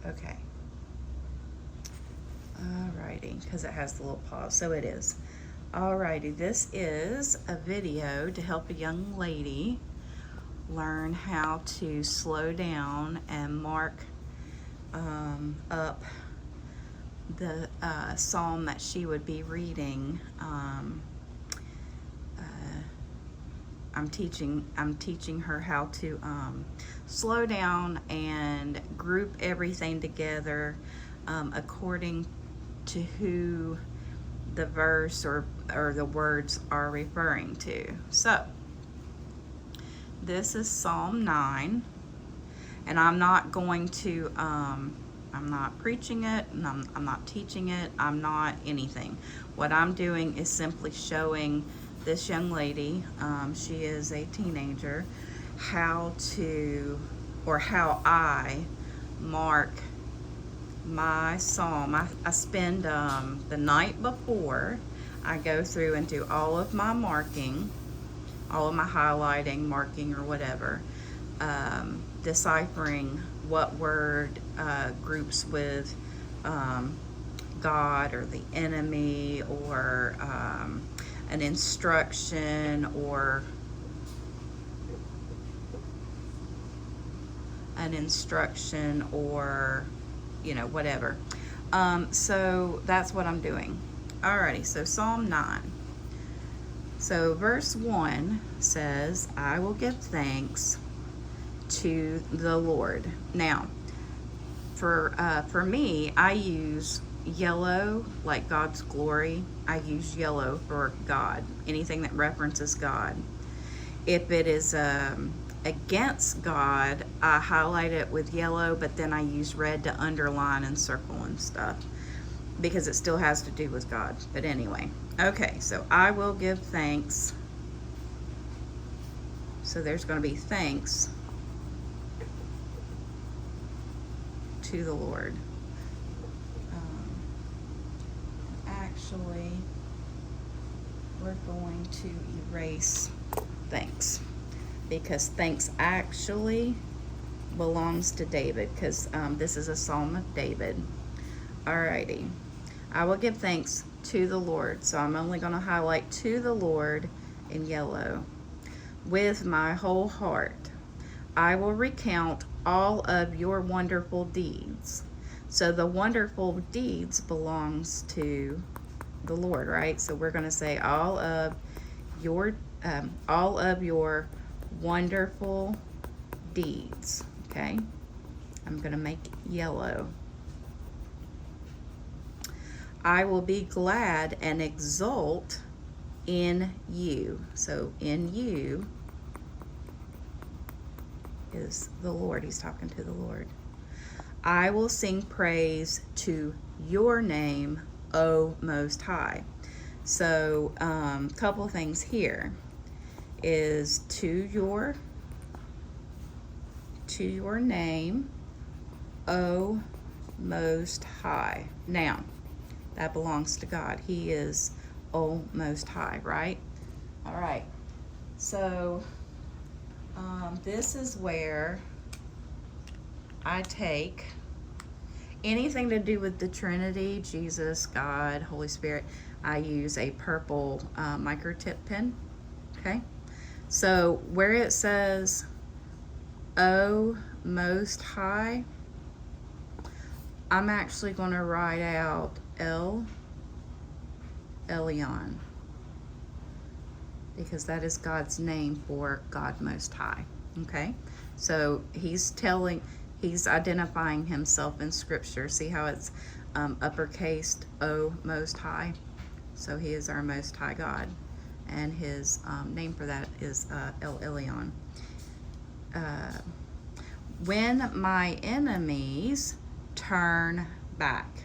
Okay. Alrighty, because it has the little pause, so it is. Alrighty, this is a video to help a young lady learn how to slow down and mark up the psalm that she would be reading. I'm teaching her how to slow down and group everything together according to who the verse or the words are referring to. So this is Psalm 9, and I'm not going to I'm not preaching it, and I'm not teaching it, I'm not anything. What I'm doing is simply showing this young lady, she is a teenager, how I mark my psalm. I spend the night before, I go through and do all of my marking, all of my highlighting, marking, or whatever, deciphering what word groups with God or the enemy, or an instruction, or whatever. So that's what I'm doing. Alrighty, so Psalm 9. So verse 1 says, I will give thanks to the Lord. Now, for me, I use yellow, like God's glory. I use yellow for God, anything that references God. If it is against God, I highlight it with yellow, but then I use red to underline and circle and stuff, because it still has to do with God. But anyway, okay, so I will give thanks. So there's going to be thanks to the Lord. Actually, we're going to erase thanks, because thanks actually belongs to David, because this is a psalm of David. Alrighty. I will give thanks to the Lord. So I'm only going to highlight to the Lord in yellow. With my whole heart, I will recount all of your wonderful deeds. So the wonderful deeds belongs to the Lord, right? So we're going to say all of your wonderful deeds. Okay, I'm going to make yellow. I will be glad and exult in you. So in you is the Lord. He's talking to the Lord. I will sing praise to your name, O Most High. So couple things here is to your name, O Most High. Now, that belongs to God. He is O Most High, right? All right. So this is where I take anything to do with the Trinity, Jesus, God, Holy Spirit. I use a purple microtip pen. Okay. So where it says O Most High, I'm actually going to write out Elyon, because that is God's name for God Most High. Okay, so he's identifying himself in Scripture. See how it's uppercased, O Most High? So he is our Most High God, and his name for that is El Elyon. When my enemies turn back,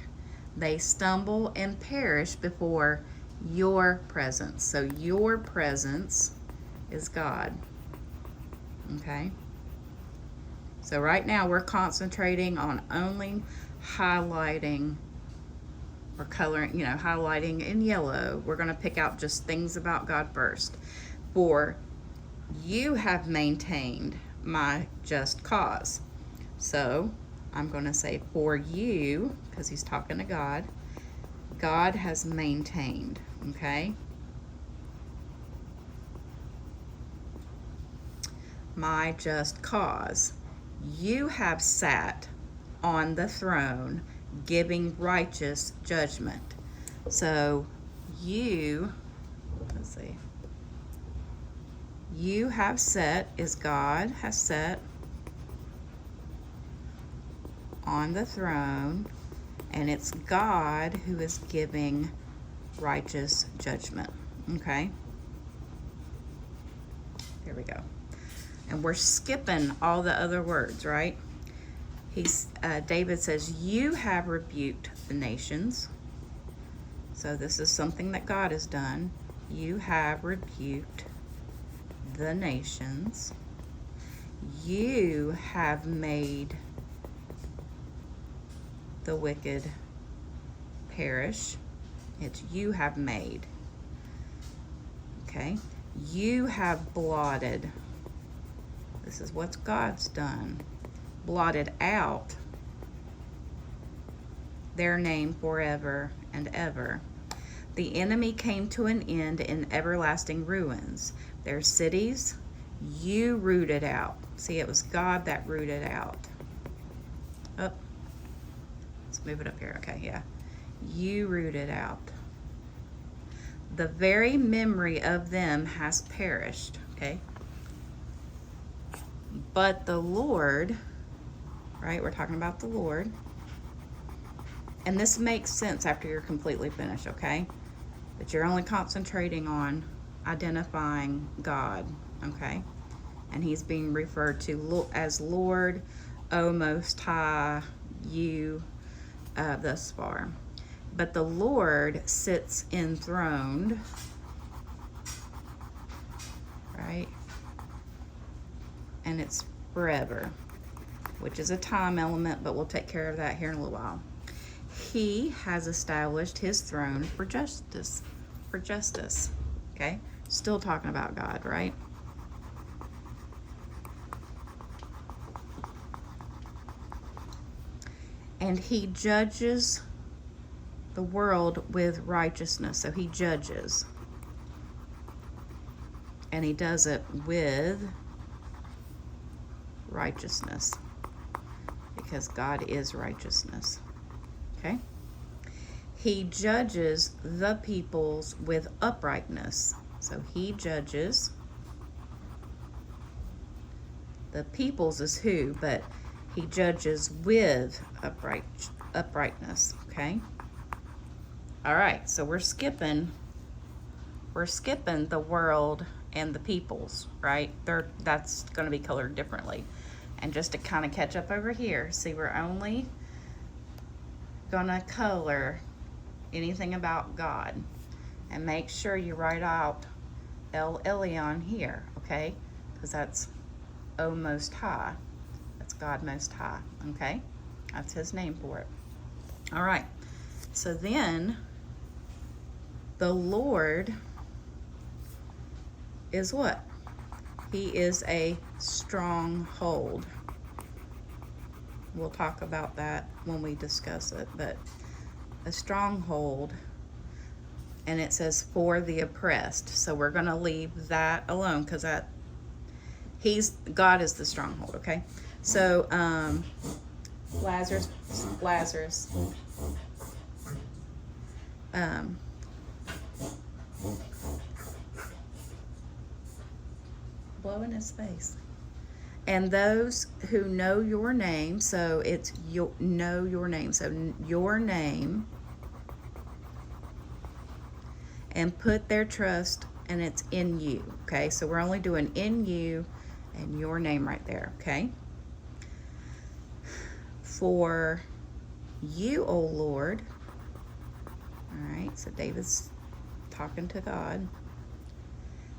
they stumble and perish before your presence. So your presence is God. Okay? So right now we're concentrating on only highlighting or coloring, highlighting in yellow. We're going to pick out just things about God first. For you have maintained my just cause. So I'm going to say for you, because he's talking to God. God has maintained, okay? My just cause. You have sat on the throne giving righteous judgment. So you, let's see, you have set is God has set on the throne, and it's God who is giving righteous judgment. Okay? There we go. And we're skipping all the other words, right? David says, you have rebuked the nations. So this is something that God has done. You have rebuked the nations. You have made the wicked perish. It's you have made. Okay? You have blotted. This is what God's done. Blotted out their name forever and ever. The enemy came to an end in everlasting ruins. Their cities, you rooted out. See, it was God that rooted out. Oh, let's move it up here. Okay, yeah. You rooted out. The very memory of them has perished. Okay. But the Lord, right? We're talking about the Lord. And this makes sense after you're completely finished, okay? But you're only concentrating on identifying God, okay? And he's being referred to as Lord, O Most High, you, thus far. But the Lord sits enthroned, right? And it's forever, which is a time element, but we'll take care of that here in a little while. He has established his throne for justice, okay? Still talking about God, right? And he judges the world with righteousness. So he judges. And he does it with righteousness, because God is righteousness. Okay? He judges the peoples with uprightness. So he judges. The peoples is who, but he judges with uprightness. Okay? All right, so we're skipping the world and the peoples, right? That's going to be colored differently. And just to kind of catch up over here, see, we're only going to color anything about God. And make sure you write out El Elyon here, okay? Because that's O Most High. That's God Most High, okay? That's his name for it. All right. So then, the Lord is what? He is a stronghold. We'll talk about that when we discuss it, but a stronghold, and it says for the oppressed. So we're going to leave that alone, because God is the stronghold, okay? So Lazarus blow in his face. And those who know your name, so it's know your name. So your name, and put their trust, and it's in you. Okay, so we're only doing in you and your name right there. Okay. For you, O Lord. All right, so David's talking to God.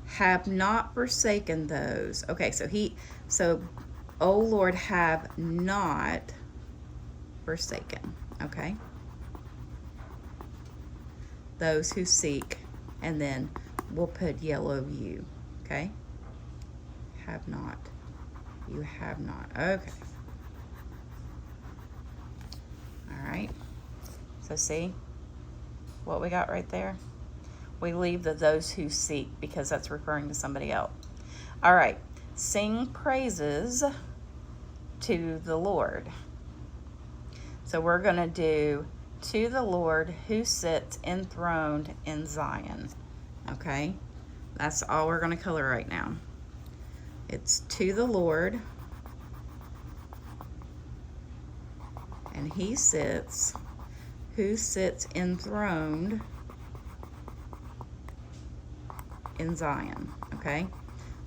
Have not forsaken those. Okay, so O Lord, have not forsaken. Okay. Those who seek, and then we'll put yellow U. Okay. Have not. You have not. Okay. So see what we got right there? We leave the those who seek because that's referring to somebody else. All right. Sing praises to the Lord. So we're going to do to the Lord who sits enthroned in Zion. Okay? That's all we're going to color right now. It's to the Lord. And he sits, who sits enthroned in Zion. Okay?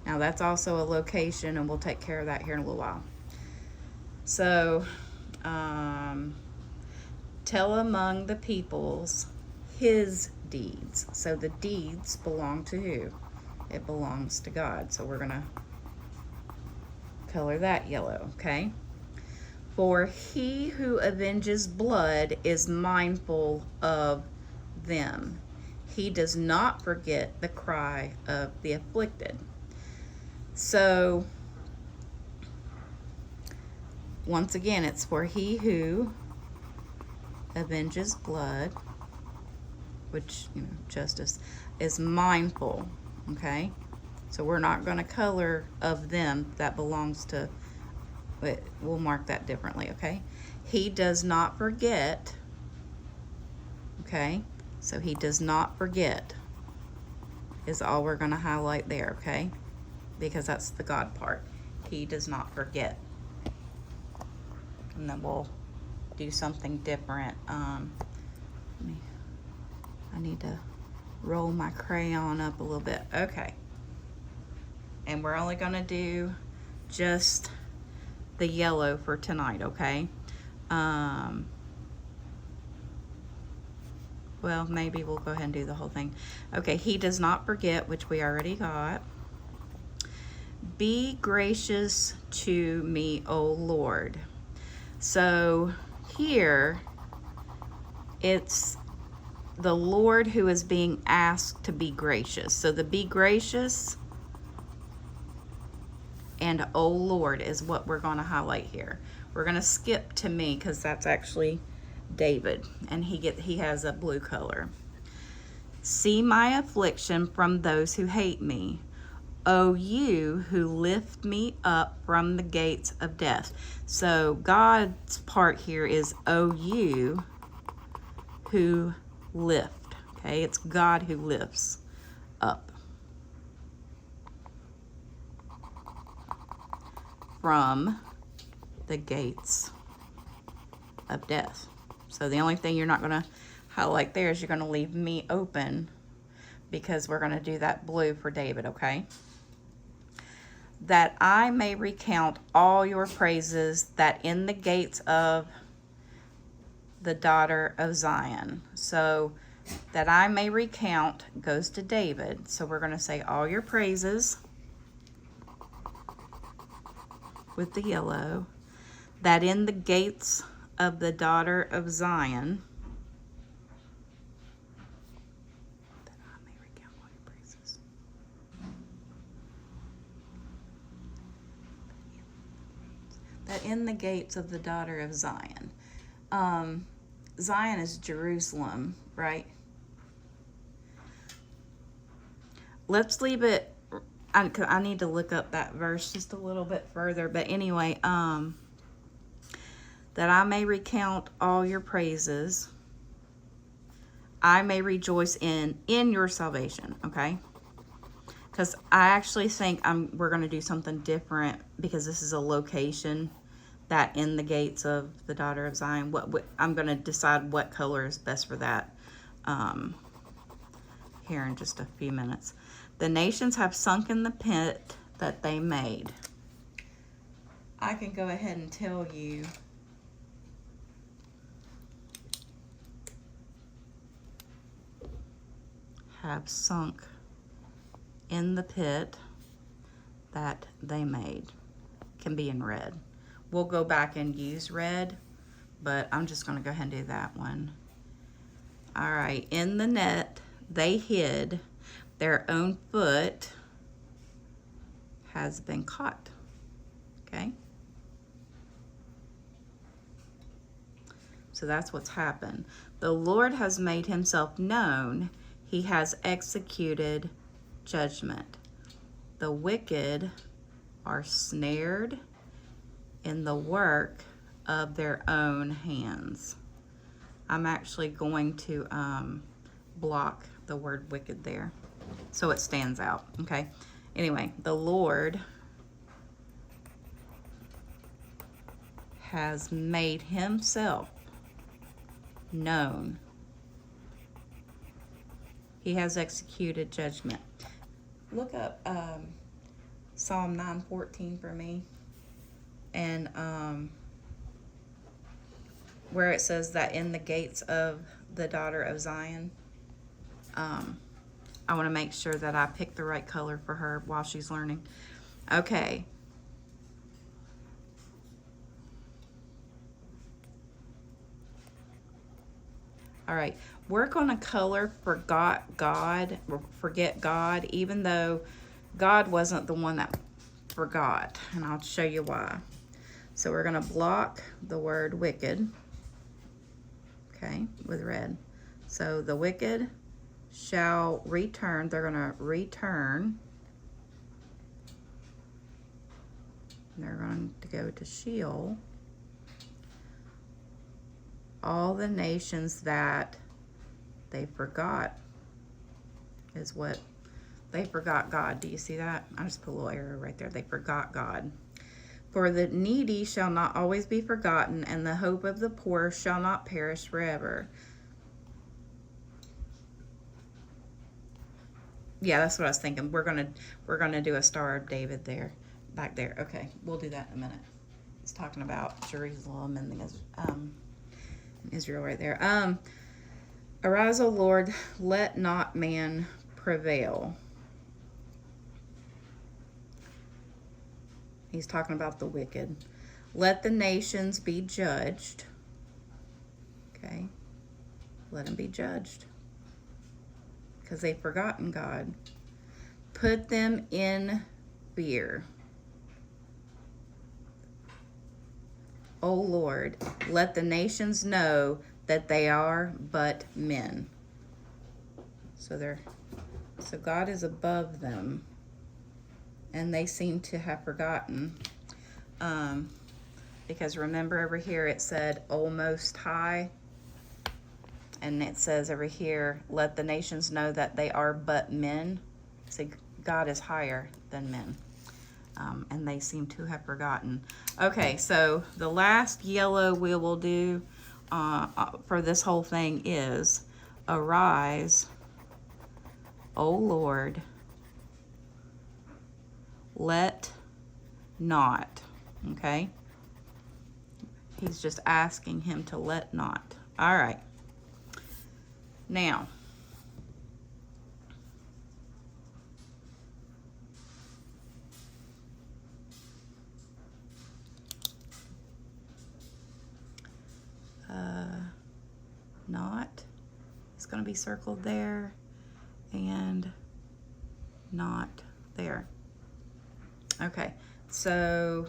Now that's also a location, and we'll take care of that here in a little while. So, tell among the peoples his deeds. So the deeds belong to who? It belongs to God. So we're going to color that yellow, okay? For he who avenges blood is mindful of them. He does not forget the cry of the afflicted. So, once again, it's for he who avenges blood, which, justice, is mindful, okay? So we're not going to color of them. That belongs to, we'll mark that differently, okay? He does not forget, okay? So he does not forget is all we're going to highlight there, okay? Because that's the God part. He does not forget. And then we'll do something different. I need to roll my crayon up a little bit. Okay. And we're only going to do just the yellow for tonight, okay? Well, maybe we'll go ahead and do the whole thing. Okay, he does not forget, which we already got. Be gracious to me, O Lord. So here, it's the Lord who is being asked to be gracious. So the be gracious and O Lord is what we're going to highlight here. We're going to skip to me because that's actually David, and he has a blue color. See my affliction from those who hate me. O you who lift me up from the gates of death. So God's part here is O you who lift. Okay, it's God who lifts up from the gates of death. So the only thing you're not going to highlight there is you're going to leave me open because we're going to do that blue for David, okay? That I may recount all your praises, that in the gates of the daughter of Zion. So that I may recount goes to David. So we're going to say all your praises with the yellow. That in the gates of the daughter of Zion. That I may recount all your praises. That in the gates of the daughter of Zion. Zion is Jerusalem, right? Let's leave it. I need to look up that verse just a little bit further. But anyway, that I may recount all your praises. I may rejoice in your salvation, okay? Because I actually think we're going to do something different because this is a location that in the gates of the daughter of Zion. I'm going to decide what color is best for that here in just a few minutes. The nations have sunk in the pit that they made. I can go ahead and tell you have sunk in the pit that they made. Can be in red. We'll go back and use red, but I'm just going to go ahead and do that one. All right, in the net they hid, their own foot has been caught. Okay? So that's what's happened. The Lord has made himself known. He has executed judgment. The wicked are snared in the work of their own hands. I'm actually going to block the word wicked there so it stands out, okay? Anyway, the Lord has made himself known. He has executed judgment. Look up Psalm 9:14 for me. And where it says that in the gates of the daughter of Zion, I want to make sure that I pick the right color for her while she's learning. Okay. All right, work on a color forget God, even though God wasn't the one that forgot, and I'll show you why. So we're going to block the word wicked, okay, with red. So the wicked shall return. They're going to return. They're going to go to Sheol. All the nations that they forgot is what they forgot God. Do you see that? I just put a little arrow right there. They forgot God. For the needy shall not always be forgotten, and the hope of the poor shall not perish forever. Yeah, that's what I was thinking. We're gonna do a Star of David there, back there. Okay, we'll do that in a minute. It's talking about Jerusalem and the Israel right there. Arise, O Lord, let not man prevail. He's talking about the wicked. Let the nations be judged. Okay. Let them be judged. Because they've forgotten God. Put them in fear. O Lord, let the nations know that they are but men. So God is above them, and they seem to have forgotten. Because remember over here it said, O Most High, and it says over here, let the nations know that they are but men. See, God is higher than men. And they seem to have forgotten. Okay, so the last yellow we will do for this whole thing is, arise, O Lord, let not. Okay? He's just asking him to let not. All right. Now, not is going to be circled there, and not there. Okay, so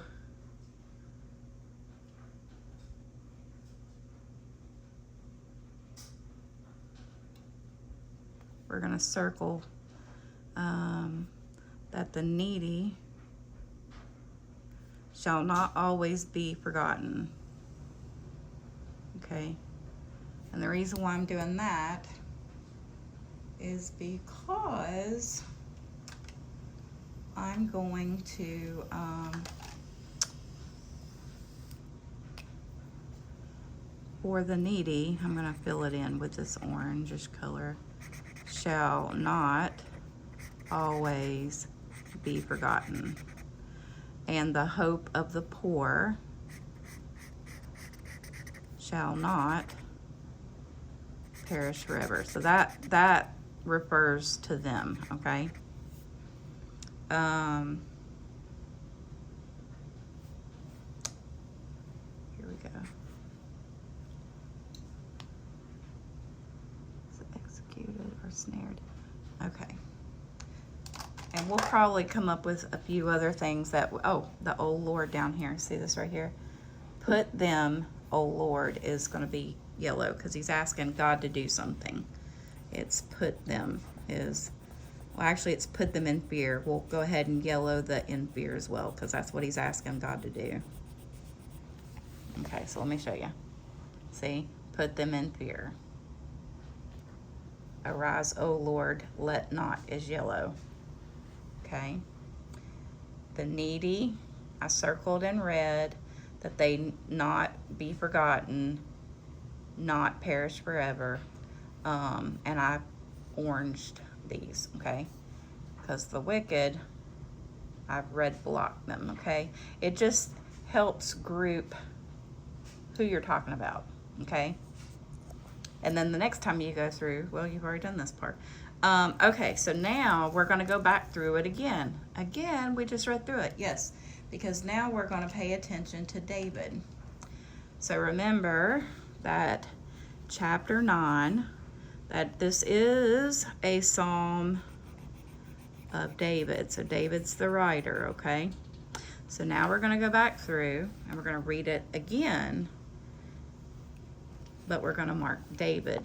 we're going to circle that the needy shall not always be forgotten. Okay, and the reason why I'm doing that is because I'm going to for the needy, I'm going to fill it in with this orangish color. Shall not always be forgotten. And the hope of the poor shall not perish forever. So that refers to them, okay? Here we go. Is it executed or snared? Okay. And we'll probably come up with a few other things that, oh, the O Lord down here. See this right here? Put them, O Lord, is going to be yellow because he's asking God to do something. It's put them is, well, actually it's put them in fear. We'll go ahead and yellow the in fear as well because that's what he's asking God to do. Okay, so let me show you. See, put them in fear. Arise, O Lord, let not is yellow. Okay. The needy, I circled in red, that they not be forgotten, not perish forever. And I oranged these, okay? Because the wicked, I've red blocked them, okay? It just helps group who you're talking about, okay? And then the next time you go through, well, you've already done this part. Okay, so now we're going to go back through it again. Again, we just read through it, yes, because now we're going to pay attention to David. So remember that chapter 9, that this is a psalm of David. So David's the writer, okay? So now we're going to go back through and we're going to read it again, but we're going to mark David.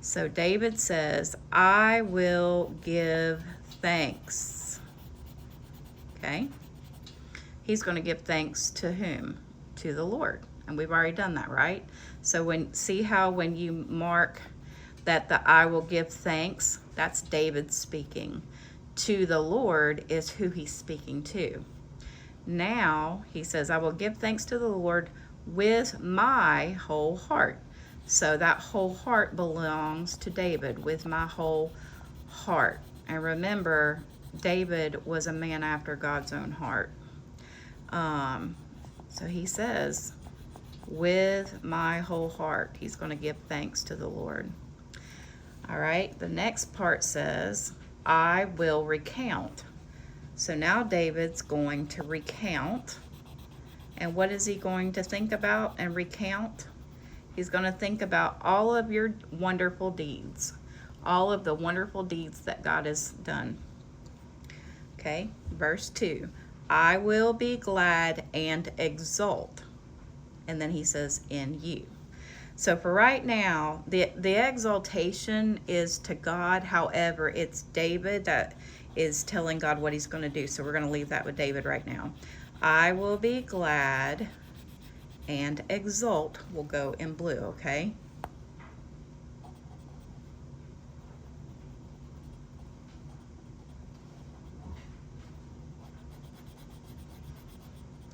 So David says, I will give thanks. Okay? He's going to give thanks to whom? To the Lord. And we've already done that, right? So see how when you mark that the I will give thanks, that's David speaking. To the Lord is who he's speaking to. Now he says, I will give thanks to the Lord with my whole heart. So that whole heart belongs to David, with my whole heart. And remember, David was a man after God's own heart. So he says, with my whole heart, he's going to give thanks to the Lord. All right, the next part says, I will recount. So now David's going to recount. And what is he going to think about and recount? He's going to think about all of your wonderful deeds, all of the wonderful deeds that God has done. Okay, verse 2, I will be glad and exult. And then he says, in you. So for right now, the exaltation is to God. However, it's David that is telling God what he's going to do. So we're going to leave that with David right now. I will be glad and exult will go in blue, okay?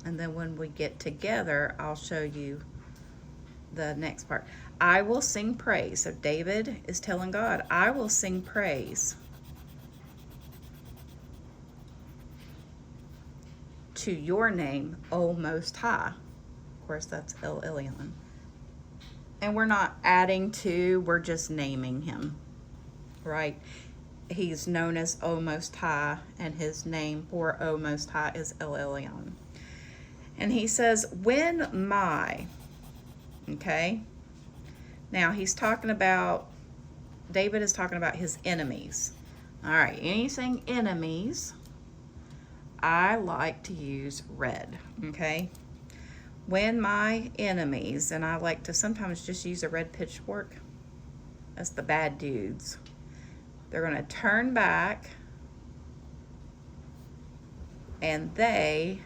And then when we get together, I'll show you the next part. I will sing praise. So David is telling God, I will sing praise to your name, O Most High. Of course, that's El Elyon. And we're not adding to, we're just naming him, right? He's known as O Most High, and his name for O Most High is El Elyon. And he says, when my, okay? Now he's talking about, David is talking about his enemies. All right, anything enemies, I like to use red, okay? When my enemies, and I like to sometimes just use a red pitchfork, that's the bad dudes. They're going to turn back, and they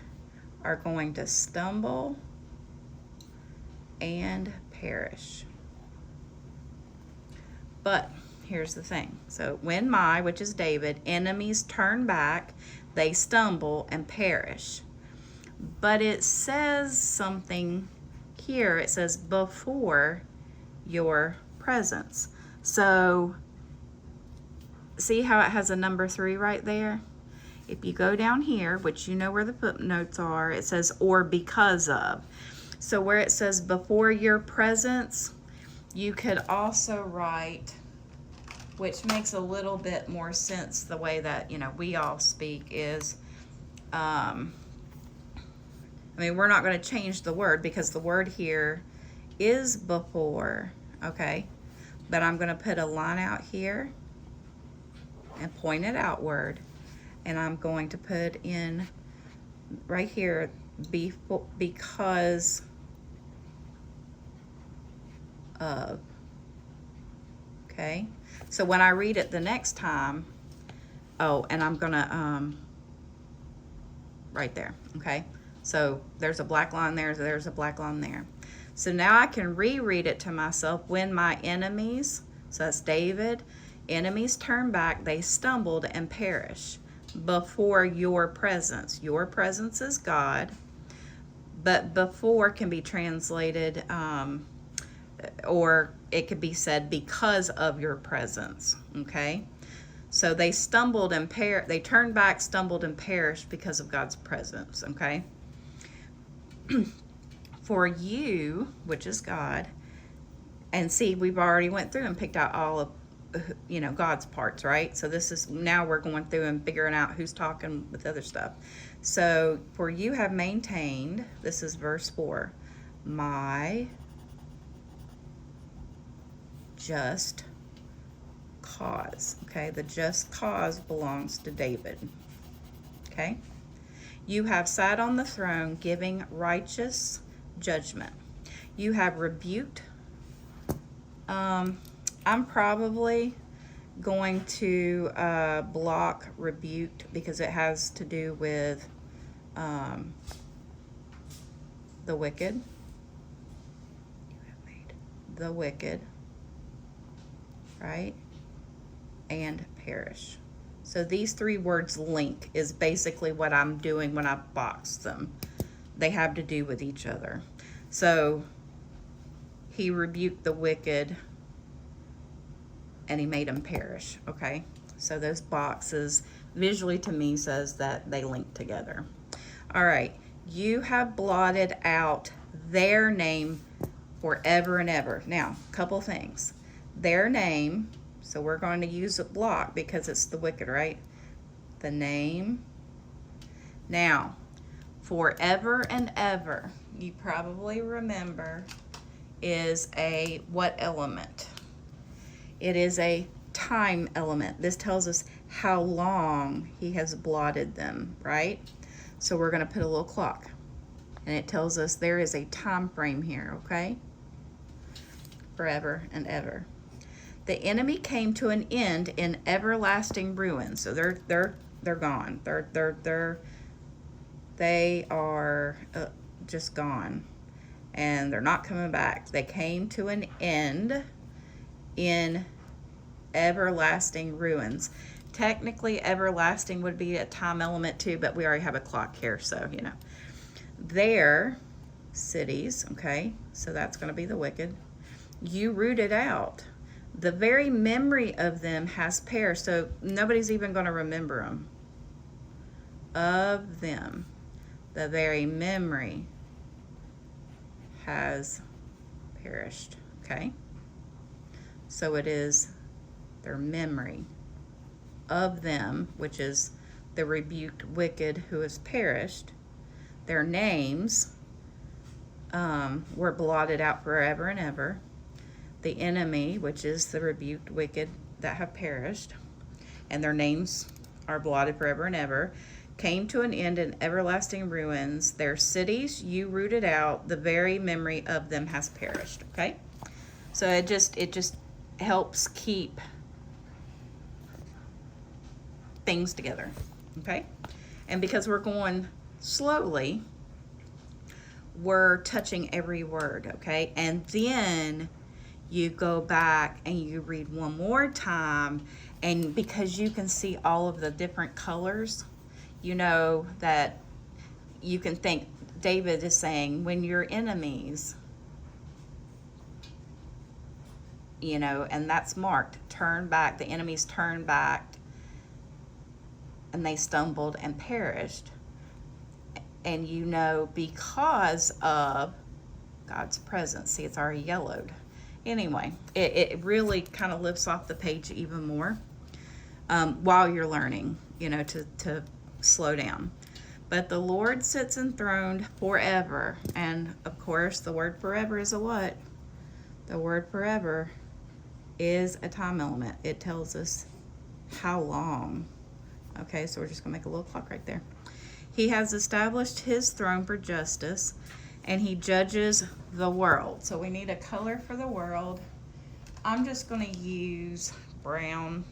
are going to stumble and perish. But here's the thing. So when my, which is David, enemies turn back, they stumble and perish. But it says something here. It says before your presence. So see how it has a number 3 right there? If you go down here, which you know where the footnotes are, it says or because of. So where it says before your presence, you could also write, which makes a little bit more sense the way that, you know, we all speak is, I mean, we're not going to change the word because the word here is before, okay? But I'm going to put a line out here and point it outward. And I'm going to put in right here because of. Okay, so when I read it the next time, oh, and I'm gonna, right there, okay? So there's a black line there, there's a black line there. So now I can reread it to myself. When my enemies, so that's David, enemies turn back, they stumbled and perish before your presence. Your presence is God, but before can be translated, or it could be said because of your presence, okay? So they stumbled and they turned back, stumbled and perished because of God's presence, okay? For you, which is God, and see, we've already went through and picked out all of, God's parts, right? So this is, now we're going through and figuring out who's talking with other stuff. So, for you have maintained, this is verse 4, my just cause, okay? The just cause belongs to David, okay? You have sat on the throne giving righteous judgment. You have rebuked. I'm probably going to block rebuked because it has to do with the wicked. You have made the wicked, right? And perish. So these three words link is basically what I'm doing when I box them. They have to do with each other. So he rebuked the wicked and he made them perish, okay? So those boxes visually to me says that they link together. All right, you have blotted out their name forever and ever. Now, a couple things. Their name, so we're going to use a block because it's the wicked, right? The name. Now, forever and ever, you probably remember, is a what element? It is a time element. This tells us how long he has blotted them, right? So we're going to put a little clock. And it tells us there is a time frame here, okay? Forever and ever. The enemy came to an end in everlasting ruin. So they're gone. They are just gone, and they're not coming back. They came to an end in everlasting ruins. Technically, everlasting would be a time element too, but we already have a clock here, so their cities. Okay, so that's going to be the wicked. You rooted out. The very memory of them has perished. So nobody's even going to remember them. Of them. The very memory has perished. Okay? So it is their memory of them, which is the rebuked wicked who has perished. Their names were blotted out forever and ever. The enemy, which is the rebuked wicked that have perished, and their names are blotted forever and ever, came to an end in everlasting ruins. Their cities you rooted out, the very memory of them has perished. Okay? So it just helps keep things together. Okay? And because we're going slowly, we're touching every word, okay? And then you go back and you read one more time, and because you can see all of the different colors, you know that you can think David is saying, when your enemies, and that's marked, turn back, the enemies turned back, and they stumbled and perished. And because of God's presence. See, it's already yellowed. Anyway, it really kind of lifts off the page even more while you're learning, to slow down. But the Lord sits enthroned forever. And, of course, the word forever is a what? The word forever is a time element. It tells us how long. Okay, so we're just going to make a little clock right there. He has established his throne for justice. and he judges the world. So we need a color for the world. I'm just going to use brown.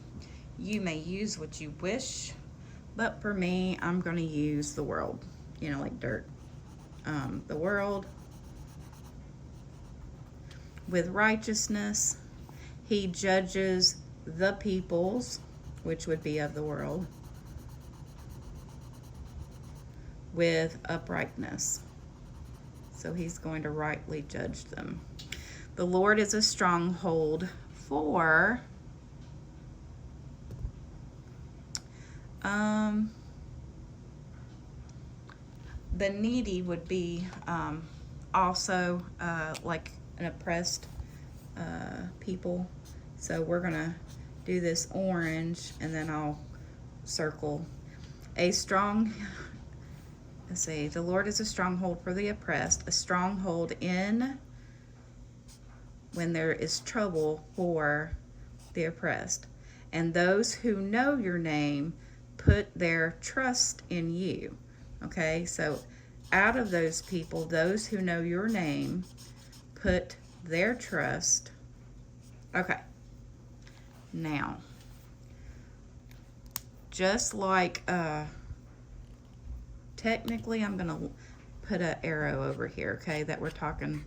You may use what you wish, but for me, I'm going to use the world, you know, like dirt. The world with righteousness. He judges the peoples, which would be of the world, with uprightness. So he's going to rightly judge them. The Lord is a stronghold for the needy would be also like an oppressed people. So we're gonna do this orange, and then I'll circle a strong. Let's see. The Lord is a stronghold for the oppressed, a stronghold in when there is trouble for the oppressed, and those who know your name put their trust in you. Okay, so out of those people, those who know your name put their trust. Okay, now, just like, technically I'm going to put an arrow over here, okay, that we're talking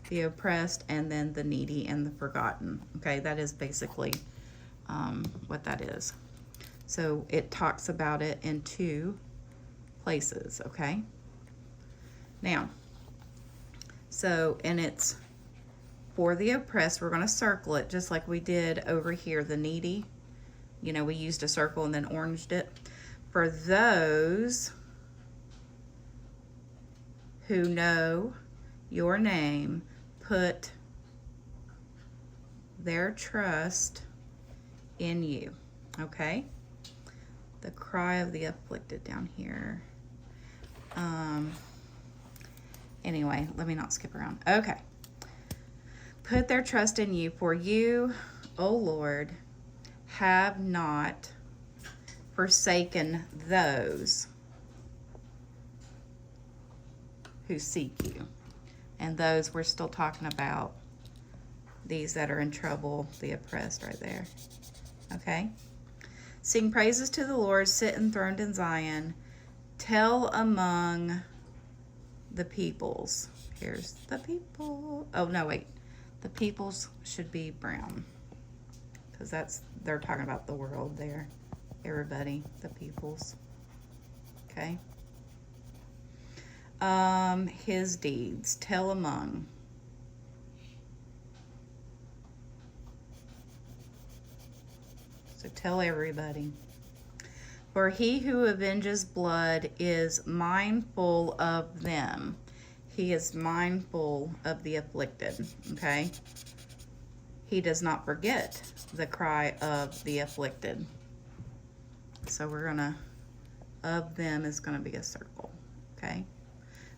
the oppressed and then the needy and the forgotten. Okay, that is basically what that is. So it talks about it in two places, okay? Now, so, and it's for the oppressed, we're going to circle it just like we did over here, the needy. You know, we used a circle and then oranged it. For those who know your name, put their trust in you, okay? The cry of the afflicted down here. Anyway, let me not skip around. Okay. Put their trust in you, for you, O Lord, have not forsaken those who seek you. And those, we're still talking about these that are in trouble, the oppressed right there. Okay? Sing praises to the Lord, sit enthroned in Zion. Tell among the peoples. Here's the people. Oh, no, wait. The peoples should be brown. Because they're talking about the world there. Everybody, the peoples. Okay? His deeds. Tell among. So tell everybody. For he who avenges blood is mindful of them. He is mindful of the afflicted. Okay? He does not forget the cry of the afflicted. So we're gonna, of them is gonna be a circle. Okay?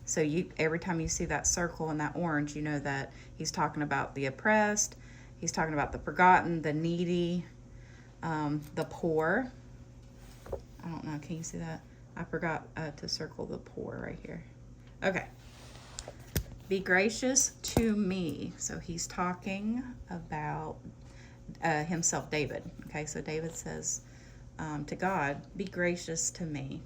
So every time you see that circle and that orange, you know that he's talking about the oppressed, he's talking about the forgotten, the needy, the poor. I don't know, can you see that? I forgot to circle the poor right here. Okay. Be gracious to me. So he's talking about himself, David. Okay, so David says to God, be gracious to me.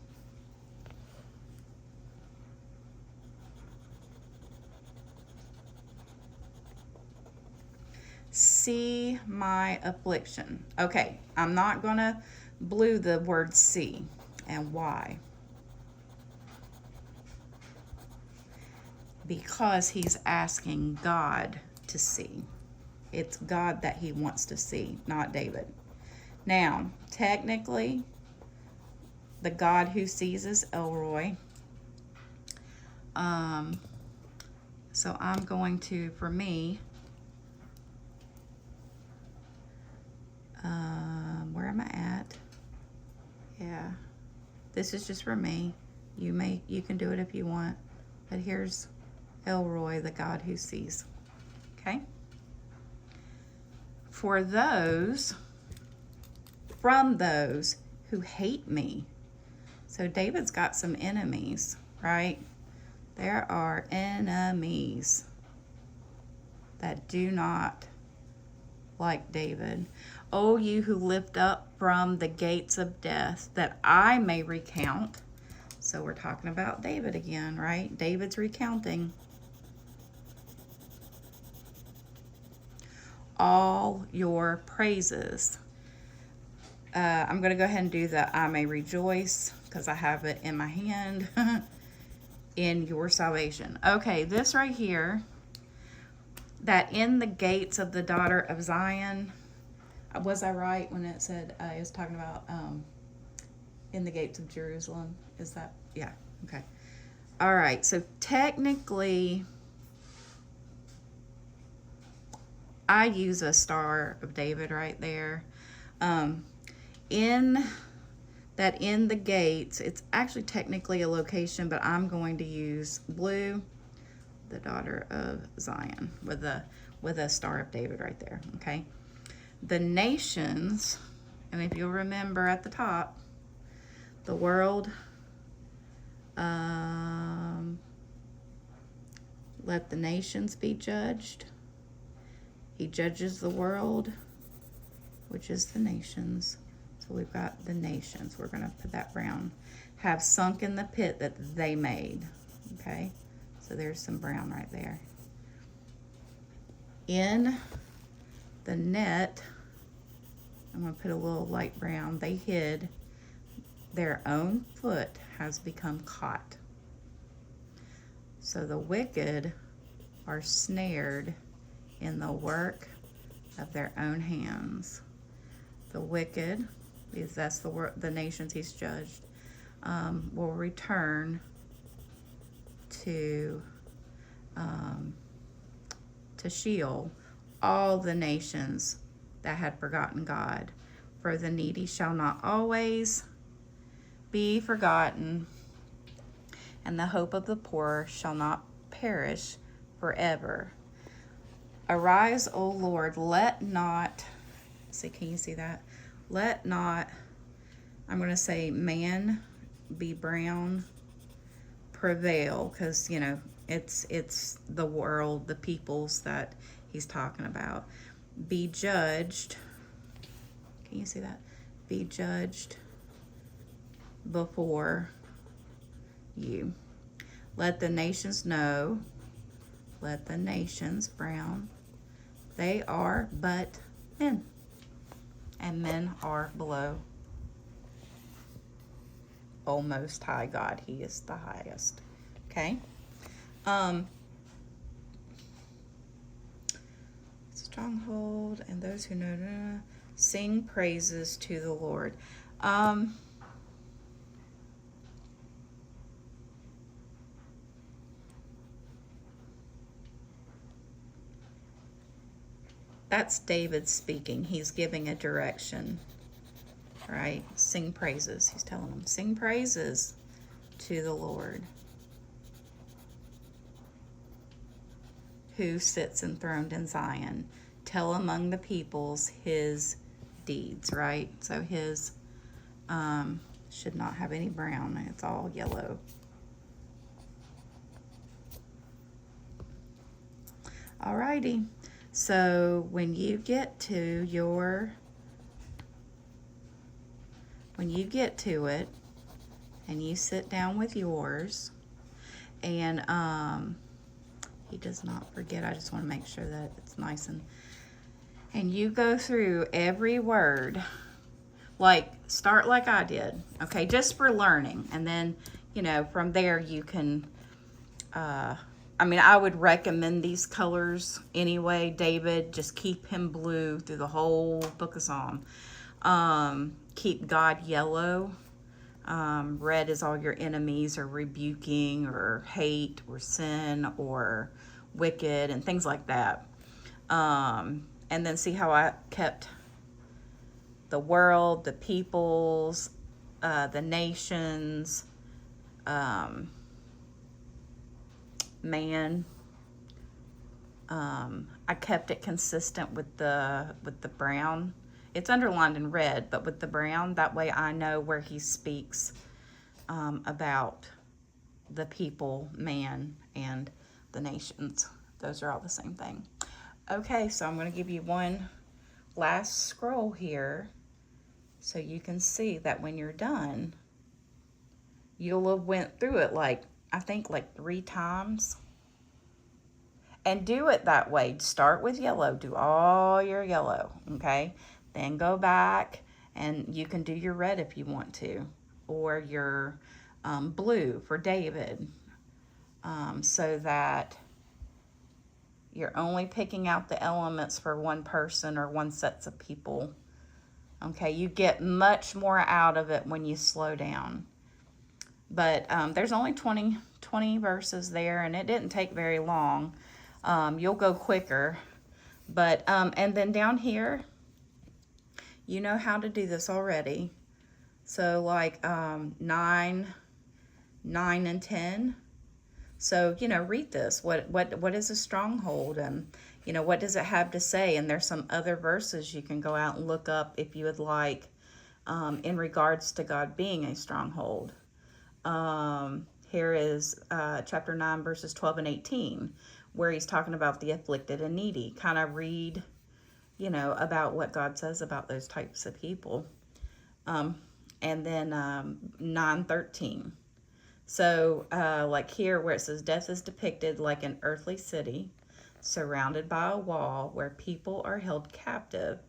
See my affliction. Okay, I'm not going to blue the word see. And why? Because he's asking God to see. It's God that he wants to see, not David. Now, technically, the God who sees is Elroy. So I'm going to, for me, where am I at? Yeah, this is just for me. You can do it if you want, but here's Elroy, the God who sees. Okay. From those who hate me. So David's got some enemies, right? There are enemies that do not like David. O you who lift up from the gates of death, that I may recount. So we're talking about David again, right? David's recounting all your praises. I'm going to go ahead and do the I may rejoice because I have it in my hand in your salvation. Okay, this right here, that in the gates of the daughter of Zion, was I right when it said it was talking about in the gates of Jerusalem? Is that, yeah, okay. All right, so technically, I use a Star of David right there. In the gates, it's actually technically a location, but I'm going to use blue, the daughter of Zion, with a Star of David right there, okay? The nations, and if you'll remember at the top, the world, let the nations be judged. He judges the world, which is the nations. So we've got the nations. We're going to put that brown. Have sunk in the pit that they made. Okay? So there's some brown right there. In the net, I'm going to put a little light brown. They hid. Their own foot has become caught. So the wicked are snared in the work of their own hands. The wicked, because that's the nations he's judged, will return to Sheol, all the nations that had forgotten God. For the needy shall not always be forgotten, and the hope of the poor shall not perish forever. Arise, O Lord, let not, see, can you see that? Let not, I'm going to say man be brown, prevail, because, you know, it's the world, the peoples that he's talking about. Be judged, can you see that? Be judged before you. Let the nations know, let the nations, brown, they are but men, and men are below O Most High God. He is the highest. Okay. Stronghold and those who know, sing praises to the Lord. That's David speaking. He's giving a direction, right? Sing praises. He's telling them, sing praises to the Lord, who sits enthroned in Zion. Tell among the peoples his deeds, right? So his should not have any brown. It's all yellow. Alrighty. So when you get to it and you sit down with yours, and he does not forget, I just want to make sure that it's nice, and you go through every word, like start like I did, okay, just for learning, and then, you know, from there you can I mean, I would recommend these colors anyway. David, just keep him blue through the whole book of Psalm. Keep God yellow. Red is all your enemies, or rebuking, or hate, or sin, or wicked, and things like that. And then see how I kept the world, the peoples, the nations, man. I kept it consistent with the brown. It's underlined in red, but with the brown, that way I know where he speaks about the people, man, and the nations. Those are all the same thing. Okay, so I'm going to give you one last scroll here so you can see that when you're done, you'll have went through it I think 3 times. And do it that way. Start with yellow. Do all your yellow, okay? Then go back and you can do your red if you want to, or your blue for David, so that you're only picking out the elements for one person or one sets of people. Okay, you get much more out of it when you slow down. But there's only 20 verses there, and it didn't take very long. You'll go quicker. But and then down here, you know how to do this already. So 9, and 10. So, read this. What is a stronghold? And, what does it have to say? And there's some other verses you can go out and look up if you would like, in regards to God being a stronghold. Here is chapter 9, verses 12 and 18, where he's talking about the afflicted and needy. Kind of read, about what God says about those types of people. And then 9:13. So here where it says death is depicted like an earthly city surrounded by a wall where people are held captive,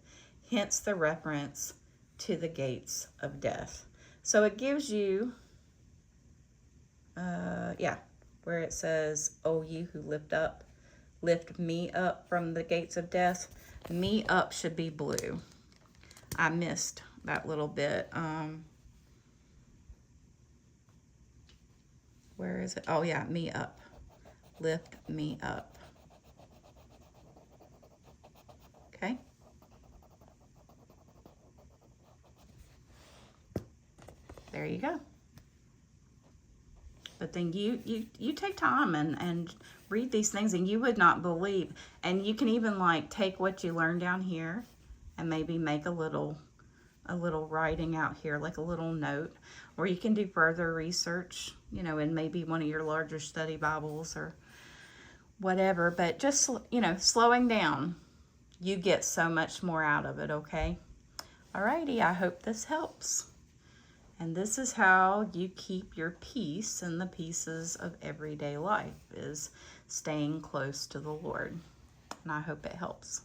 hence the reference to the gates of death. So it gives you, where it says, "Oh, you who lift me up from the gates of death." Me up should be blue. I missed that little bit. Where is it? Oh, yeah, me up. Lift me up. Okay. There you go. But then you take time and read these things, and you would not believe. And you can even take what you learn down here and maybe make a little writing out here, like a little note, or you can do further research, in maybe one of your larger study Bibles or whatever. But just, slowing down, you get so much more out of it, okay? Alrighty, I hope this helps. And this is how you keep your peace in the pieces of everyday life, is staying close to the Lord. And I hope it helps.